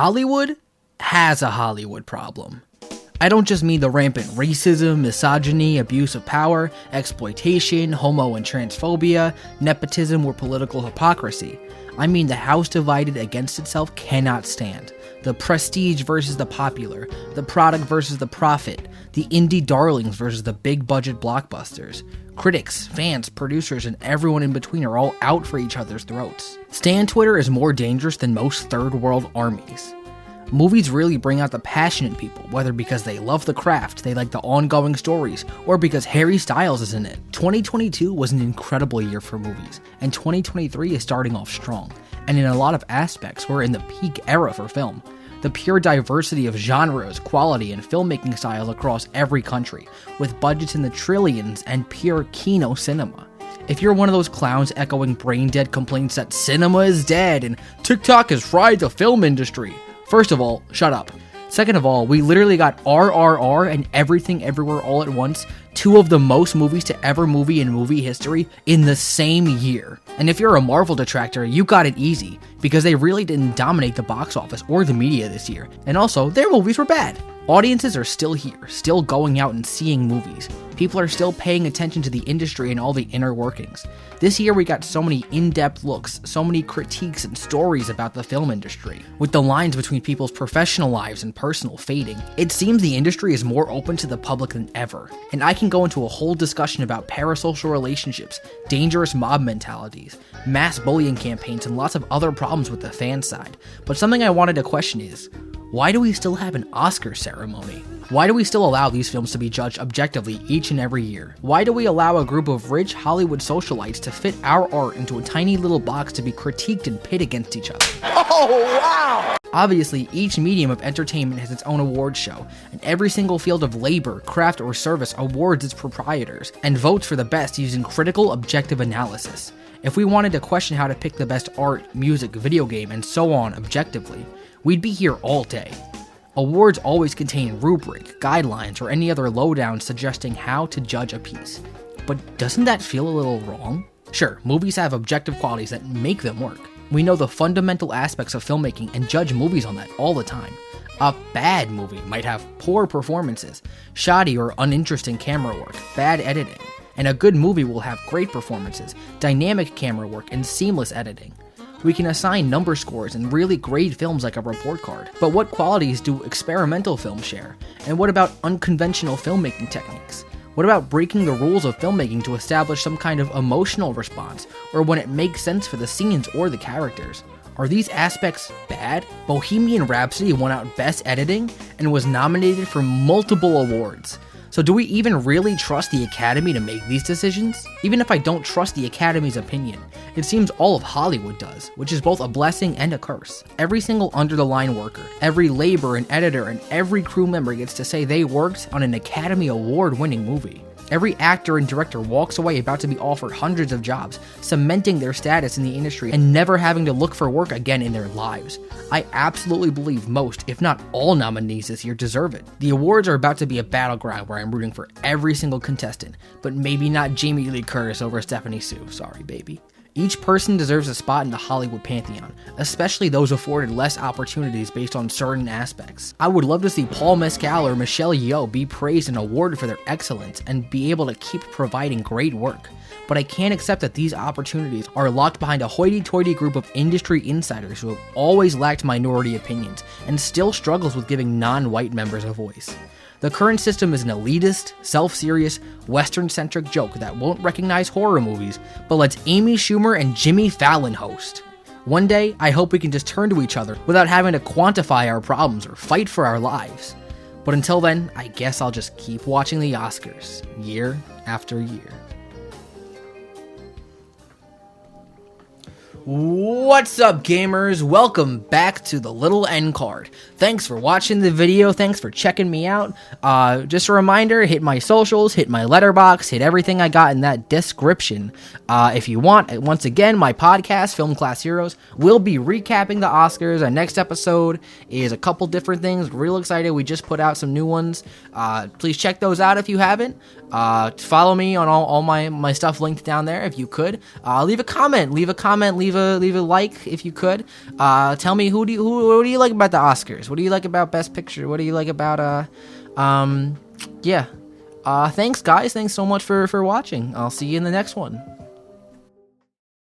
Hollywood has a Hollywood problem. I don't just mean the rampant racism, misogyny, abuse of power, exploitation, homo and transphobia, nepotism, or political hypocrisy. I mean the house divided against itself cannot stand. The prestige versus the popular, the product versus the profit, the indie darlings versus the big budget blockbusters. Critics, fans, producers, and everyone in between are all out for each other's throats. Stan Twitter is more dangerous than most third world armies. Movies really bring out the passion in people, whether because they love the craft, they like the ongoing stories, or because Harry Styles is in it. 2022 was an incredible year for movies, and 2023 is starting off strong, and in a lot of aspects, we're in the peak era for film. The pure diversity of genres, quality, and filmmaking styles across every country, with budgets in the trillions and pure kino cinema. If you're one of those clowns echoing brain-dead complaints that cinema is dead and TikTok has fried the film industry, first of all, shut up. Second of all, we literally got RRR and Everything Everywhere All at Once, two of the most movies to ever movie in movie history, in the same year. And if you're a Marvel detractor, you got it easy, because they really didn't dominate the box office or the media this year. And also, their movies were bad. Audiences are still here, still going out and seeing movies. People are still paying attention to the industry and all the inner workings. This year we got so many in-depth looks, so many critiques and stories about the film industry. With the lines between people's professional lives and personal fading, it seems the industry is more open to the public than ever. And I can go into a whole discussion about parasocial relationships, dangerous mob mentalities, mass bullying campaigns, and lots of other problems with the fan side. But something I wanted to question is, why do we still have an Oscar ceremony? Why do we still allow these films to be judged objectively each and every year? Why do we allow a group of rich Hollywood socialites to fit our art into a tiny little box to be critiqued and pit against each other? Oh, wow! Obviously, each medium of entertainment has its own award show, and every single field of labor, craft, or service awards its proprietors, and votes for the best using critical, objective analysis. If we wanted to question how to pick the best art, music, video game, and so on objectively, we'd be here all day. Awards always contain rubric, guidelines, or any other lowdown suggesting how to judge a piece. But doesn't that feel a little wrong? Sure, movies have objective qualities that make them work. We know the fundamental aspects of filmmaking and judge movies on that all the time. A bad movie might have poor performances, shoddy or uninteresting camera work, bad editing, and a good movie will have great performances, dynamic camera work, and seamless editing. We can assign number scores and really grade films like a report card. But what qualities do experimental films share? And what about unconventional filmmaking techniques? What about breaking the rules of filmmaking to establish some kind of emotional response, or when it makes sense for the scenes or the characters? Are these aspects bad? Bohemian Rhapsody won out Best Editing and was nominated for multiple awards. So do we even really trust the Academy to make these decisions? Even if I don't trust the Academy's opinion, it seems all of Hollywood does, which is both a blessing and a curse. Every single under-the-line worker, every labor and editor, and every crew member gets to say they worked on an Academy Award-winning movie. Every actor and director walks away about to be offered hundreds of jobs, cementing their status in the industry and never having to look for work again in their lives. I absolutely believe most, if not all nominees this year deserve it. The awards are about to be a battleground where I'm rooting for every single contestant, but maybe not Jamie Lee Curtis over Stephanie Sue, sorry baby. Each person deserves a spot in the Hollywood pantheon, especially those afforded less opportunities based on certain aspects. I would love to see Paul Mescal or Michelle Yeoh be praised and awarded for their excellence and be able to keep providing great work. But I can't accept that these opportunities are locked behind a hoity-toity group of industry insiders who have always lacked minority opinions and still struggles with giving non-white members a voice. The current system is an elitist, self-serious, Western-centric joke that won't recognize horror movies, but lets Amy Schumer and Jimmy Fallon host. One day, I hope we can just turn to each other without having to quantify our problems or fight for our lives. But until then, I guess I'll just keep watching the Oscars, year after year. What's up, gamers? Welcome back to the Little End Card. Thanks for watching the video. Thanks for checking me out. Just a reminder, hit my socials, hit my Letterboxd, hit everything I got in that description. If you want, once again, my podcast, Film Class Heroes, will be recapping the Oscars. Our next episode is a couple different things. Real excited. We just put out some new ones. Please check those out if you haven't. Follow me on all my stuff linked down there if you could. Leave a comment, leave leave a like if you could. Tell me what do you like about the Oscars? What do you like about Best Picture? What do you like about yeah. Thanks guys. Thanks so much for watching. I'll see you in the next one.